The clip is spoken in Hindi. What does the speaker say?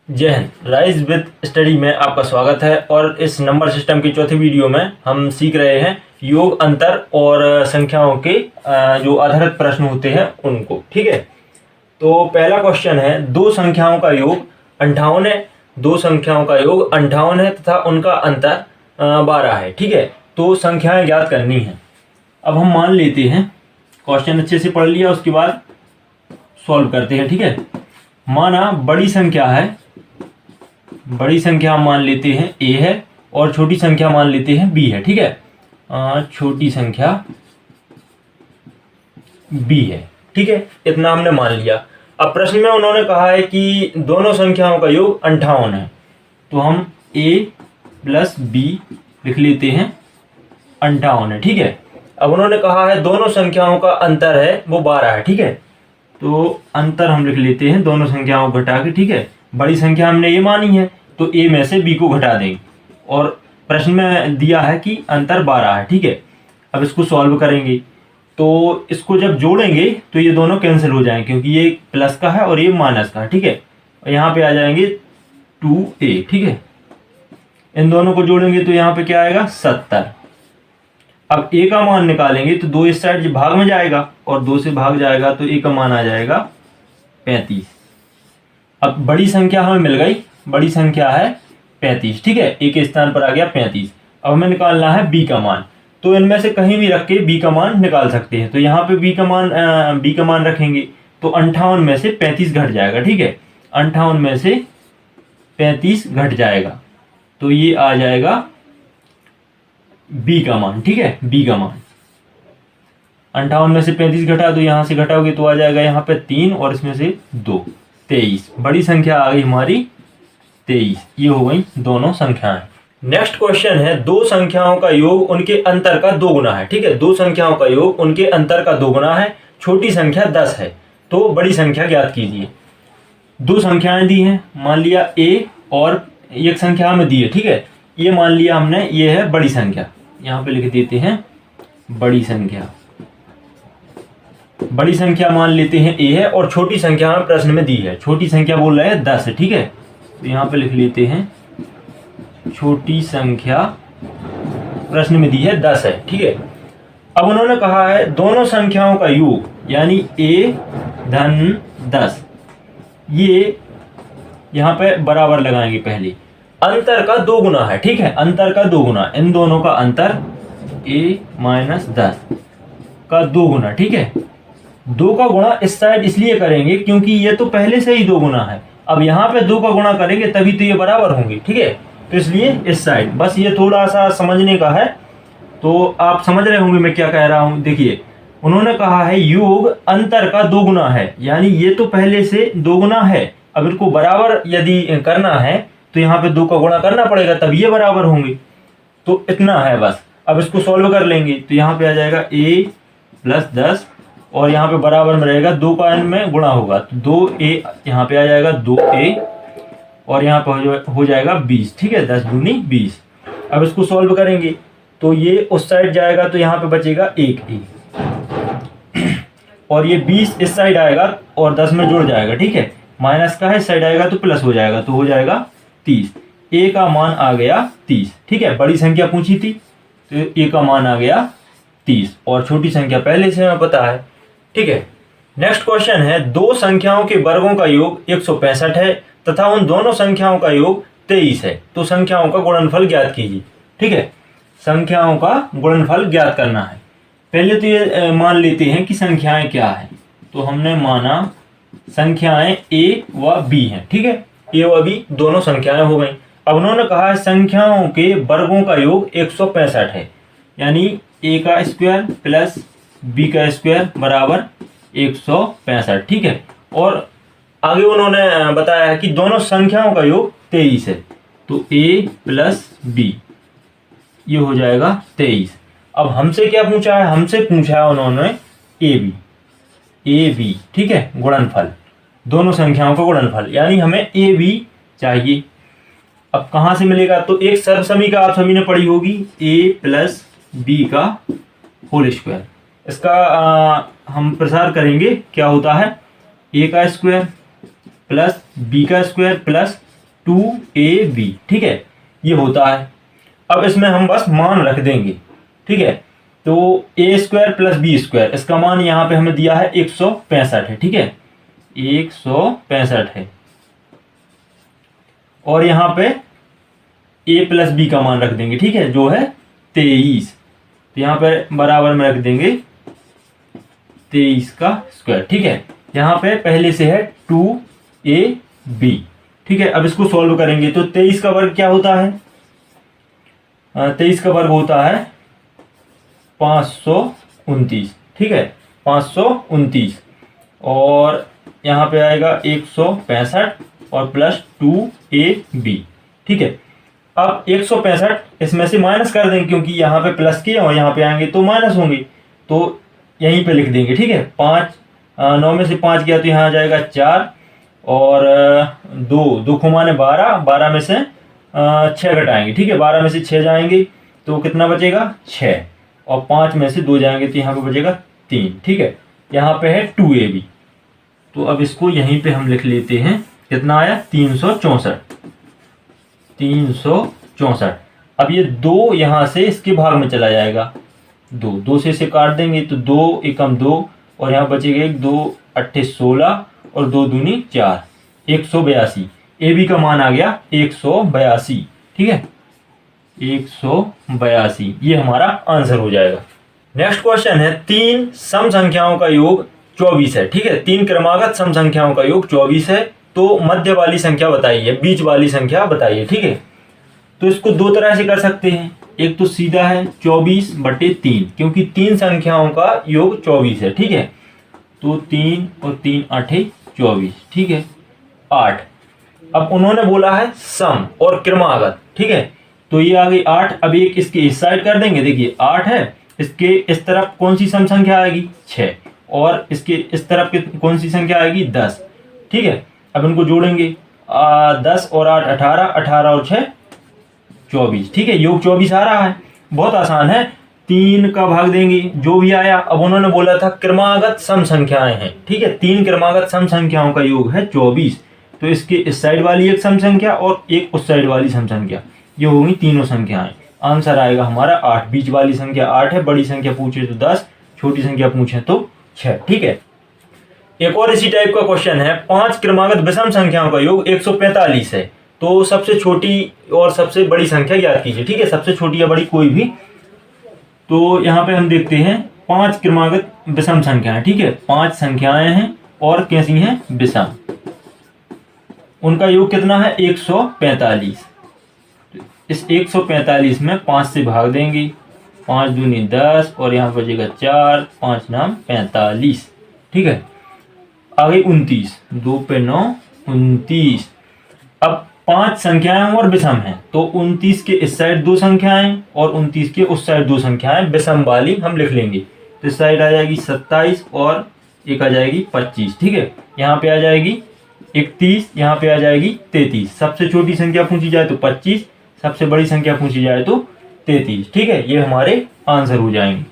जय हिंद। राइज विद स्टडी में आपका स्वागत है और इस नंबर सिस्टम की चौथी वीडियो में हम सीख रहे हैं योग, अंतर और संख्याओं के जो आधारित प्रश्न होते हैं उनको। ठीक है, तो पहला क्वेश्चन है, दो संख्याओं का योग 58 है। दो संख्याओं का योग 58 है तथा उनका अंतर 12 है। ठीक है, तो संख्याएं ज्ञात करनी है। अब हम मान लेते हैं, क्वेश्चन अच्छे से पढ़ लिया, उसके बाद सॉल्व करते हैं। ठीक है, माना बड़ी संख्या है, बड़ी संख्या हम मान लेते हैं a है और छोटी संख्या मान लेते हैं b है। ठीक है, छोटी संख्या b है। ठीक है, इतना हमने मान लिया। अब प्रश्न में उन्होंने कहा है कि दोनों संख्याओं का योग 58 है, तो हम a प्लस b लिख लेते हैं, 58 है। ठीक है, अब उन्होंने कहा है दोनों संख्याओं का अंतर है वो 12 है। ठीक है, तो अंतर हम लिख लेते हैं दोनों संख्याओं को घटा के। ठीक है, बड़ी संख्या हमने ये मानी है तो a में से b को घटा देंगे और प्रश्न में दिया है कि अंतर 12 है। ठीक है, अब इसको सॉल्व करेंगे तो इसको जब जोड़ेंगे तो ये दोनों कैंसिल हो जाएंगे क्योंकि ये प्लस का है और ये माइनस का है। ठीक है, और यहाँ पे आ जाएंगे 2a। ठीक है, इन दोनों को जोड़ेंगे तो यहाँ पे क्या आएगा 70। अब a का मान निकालेंगे तो 2 इस साइड भाग में जाएगा और 2 से भाग जाएगा तो a का मान आ जाएगा 35। अब बड़ी संख्या हमें मिल गई, बड़ी संख्या है 35। ठीक है, एक स्थान पर आ गया 35। अब हमें निकालना है b का मान, तो इनमें से कहीं भी रख के b का मान निकाल सकते हैं। तो यहाँ पे b का मान रखेंगे तो 58 में से 35 घट जाएगा। ठीक है, 58 में से 35 घट जाएगा तो ये आ जाएगा b का मान। ठीक है, b का मान 58 में से 35 घटा दो, यहाँ से घटाओगे तो आ जाएगा यहाँ पे 3 और इसमें से 2, 23। बड़ी संख्या आ गई हमारी 23। ये हो गई दोनों संख्याएं। नेक्स्ट क्वेश्चन है, दो संख्याओं का योग उनके अंतर का 2 गुना है। ठीक है, दो संख्याओं का योग उनके अंतर का 2 गुना है। छोटी संख्या 10 है, तो बड़ी संख्या ज्ञात कीजिए। दो संख्याएं दी हैं, मान लिया a और एक संख्या हमें दी है। ठीक है, ये मान लिया हमने, ये है बड़ी संख्या, यहाँ पे लिख देते हैं बड़ी संख्या। बड़ी संख्या मान लेते हैं a है और छोटी संख्या हमें प्रश्न में दी है, छोटी संख्या बोल रहे हैं 10 है। ठीक है, तो यहाँ पे लिख लेते हैं छोटी संख्या प्रश्न में दी है 10 है। ठीक है, अब उन्होंने कहा है दोनों संख्याओं का योग यानी a धन 10, ये यहाँ पे बराबर लगाएंगे। पहले अंतर का 2 गुना है। ठीक है, अंतर का 2 गुना, इन दोनों का अंतर a माइनस 10 का 2 गुना। ठीक है, 2 का गुणा इस साइड इसलिए करेंगे क्योंकि ये तो पहले से ही 2 गुना है। अब यहाँ पे 2 का गुणा करेंगे तभी तो ये बराबर होंगे। ठीक है, तो इसलिए इस साइड, बस ये थोड़ा सा समझने का है, तो आप समझ रहे होंगे मैं क्या कह रहा हूँ। देखिए, उन्होंने कहा है योग अंतर का 2 गुना है, यानी ये तो पहले से 2 गुना है। अब इनको बराबर यदि करना है तो यहाँ पे 2 का गुणा करना पड़ेगा तब ये बराबर होंगे। तो इतना है बस। अब इसको सॉल्व कर लेंगे तो यहाँ पे आ जाएगा a प्लस 10 और यहाँ पे बराबर में रहेगा 2 का n में गुणा होगा तो 2a, यहाँ पे आ जाएगा 2a और यहाँ पे हो जाएगा 20। ठीक है, 10 दूनी 20। अब इसको सॉल्व करेंगे तो ये उस साइड जाएगा तो यहाँ पे बचेगा 1a और ये 20 इस साइड आएगा और 10 में जुड़ जाएगा। ठीक है, माइनस का है, इस साइड आएगा तो प्लस हो जाएगा तो हो जाएगा 30। a का मान आ गया 30। ठीक है, बड़ी संख्या पूछी थी तो a का मान आ गया 30 और छोटी संख्या पहले से हमें पता है। ठीक है, नेक्स्ट क्वेश्चन है, दो संख्याओं के वर्गों का योग 165 है तथा उन दोनों संख्याओं का योग 23 है, तो संख्याओं का गुणनफल ज्ञात कीजिए। ठीक है, संख्याओं का गुणनफल ज्ञात करना है। पहले तो ये मान लेते हैं कि संख्याएं क्या है, तो हमने माना संख्याएं a व b हैं। ठीक है, a व b दोनों संख्याएं हो गई। अब उन्होंने कहा है संख्याओं के वर्गों का योग 165 है, यानी a का स्क्वायर प्लस b का स्क्वायर बराबर 165। ठीक है, और आगे उन्होंने बताया है कि दोनों संख्याओं का योग 23 है, तो a प्लस b ये हो जाएगा 23। अब हमसे क्या पूछा है, हमसे पूछा है उन्होंने ab। ठीक है, गुणनफल, दोनों संख्याओं का गुणनफल, यानी हमें ab चाहिए। अब कहाँ से मिलेगा, तो एक सर्वसमीका आप सभी ने पढ़ी होगी, a प्लस b का होल स्क्वायर। इसका हम प्रसार करेंगे, क्या होता है a का स्क्वायर प्लस b का स्क्वायर प्लस 2ab, ठीक है, ये होता है। अब इसमें हम बस मान रख देंगे, ठीक है। तो a² + b², इसका मान यहाँ पे हमें दिया है 165 है, ठीक है, 165 है। और यहाँ पे a + b का मान रख देंगे, ठीक है, जो है 23। तो यहाँ पे बराबर में रख देंगे 23 का स्क्वायर, ठीक है। यहाँ पे पहले से है 2ab, ठीक है। अब इसको सॉल्व करेंगे तो 23 का वर्ग क्या होता है? 23 का वर्ग होता है 529, ठीक है, 529। और यहाँ पे आएगा 165 और प्लस 2ab, ठीक है। अब 165 इसमें से माइनस कर देंगे, क्योंकि यहाँ पे प्लस किए और यहाँ पे आएंगे तो माइनस होंगे, तो यहीं पे लिख देंगे, ठीक है। 9 में से 5 गया तो यहाँ आ जाएगा 4, और 2 को माने 12 में से 6 घटाएंगे, ठीक है, 12 में से 6 जाएंगे तो कितना बचेगा? 6, और 5 में से 2 जाएंगे तो यहाँ पे बचेगा 3, ठीक है। यहाँ पे है 2ab, तो अब इसको यहीं पे हम लिख लेते हैं। कितना आया? 364। अब ये 2 यहाँ से इसके भाग में चला जाएगा, 2 से इसे काट देंगे तो 2 एकम 2, और यहाँ बचेगा 2 8 16 और 2 दूनी 4, 182। ए बी का मान आ गया 182, ठीक है, 182, ये हमारा आंसर हो जाएगा। नेक्स्ट क्वेश्चन है, 3 सम संख्याओं का योग 24 है, ठीक है, 3 क्रमागत सम संख्याओं का योग 24 है, तो मध्य वाली संख्या बताइए, बीच वाली संख्या बताइए, ठीक है। तो इसको 2 तरह से कर सकते हैं। एक तो सीधा है 24/3, क्योंकि 3 संख्याओं का योग 24 है, ठीक है, तो 3 और 3 8 24, ठीक है, 8। अब उन्होंने बोला है सम और क्रमागत, ठीक है, तो ये आ गई 8। अब एक इसके इस साइड कर देंगे, देखिए 8 है, इसके इस तरफ कौन सी सम संख्या आएगी? 6, और इसके इस तरफ कौन सी संख्या आएगी? 10, ठीक है। अब इनको जोड़ेंगे, 10 और 8 18, 18 और 6 24, ठीक है, योग 24 आ रहा है। बहुत आसान है, 3 का भाग देंगे, जो भी आया। अब उन्होंने बोला था क्रमागत सम संख्याएं हैं, ठीक है, 3 क्रमागत सम संख्याओं का योग है 24, तो इसके इस साइड वाली एक सम संख्या और एक उस साइड वाली सम संख्या, ये होगी तीनों संख्याएं। आंसर आएगा हमारा 8। बीच वाली संख्या 8 है, बड़ी संख्या पूछे तो 10, छोटी संख्या पूछे तो 6, ठीक है। एक और इसी टाइप का क्वेश्चन है, 5 क्रमागत विषम संख्याओं का योग 145 है, तो सबसे छोटी और सबसे बड़ी संख्या ज्ञात कीजिए, ठीक है, सबसे छोटी या बड़ी कोई भी। तो यहाँ पे हम देखते हैं 5 क्रमागत विषम संख्याएं, ठीक है, 5 संख्याएं हैं और कैसी हैं? विषम। उनका योग कितना है? 145। इस 145 में 5 से भाग देंगे, 5 दूनी 10 और यहाँ बचेगा 4, 5 नाम 45, ठीक है। आगे 29, 2 पे 9 29। अब 5 संख्याएं और विषम हैं, तो 29 के इस साइड 2 संख्याएं और 29 के उस साइड 2 संख्याएं विषम वाली हम लिख लेंगे। तो इस साइड आ जाएगी 27 और एक आ जाएगी 25, ठीक है। यहाँ पे आ जाएगी 31, यहाँ पे आ जाएगी 33। सबसे छोटी संख्या पूछी जाए तो 25, सबसे बड़ी संख्या पूछी जाए तो 33, ठीक है, ये हमारे आंसर हो जाएंगे।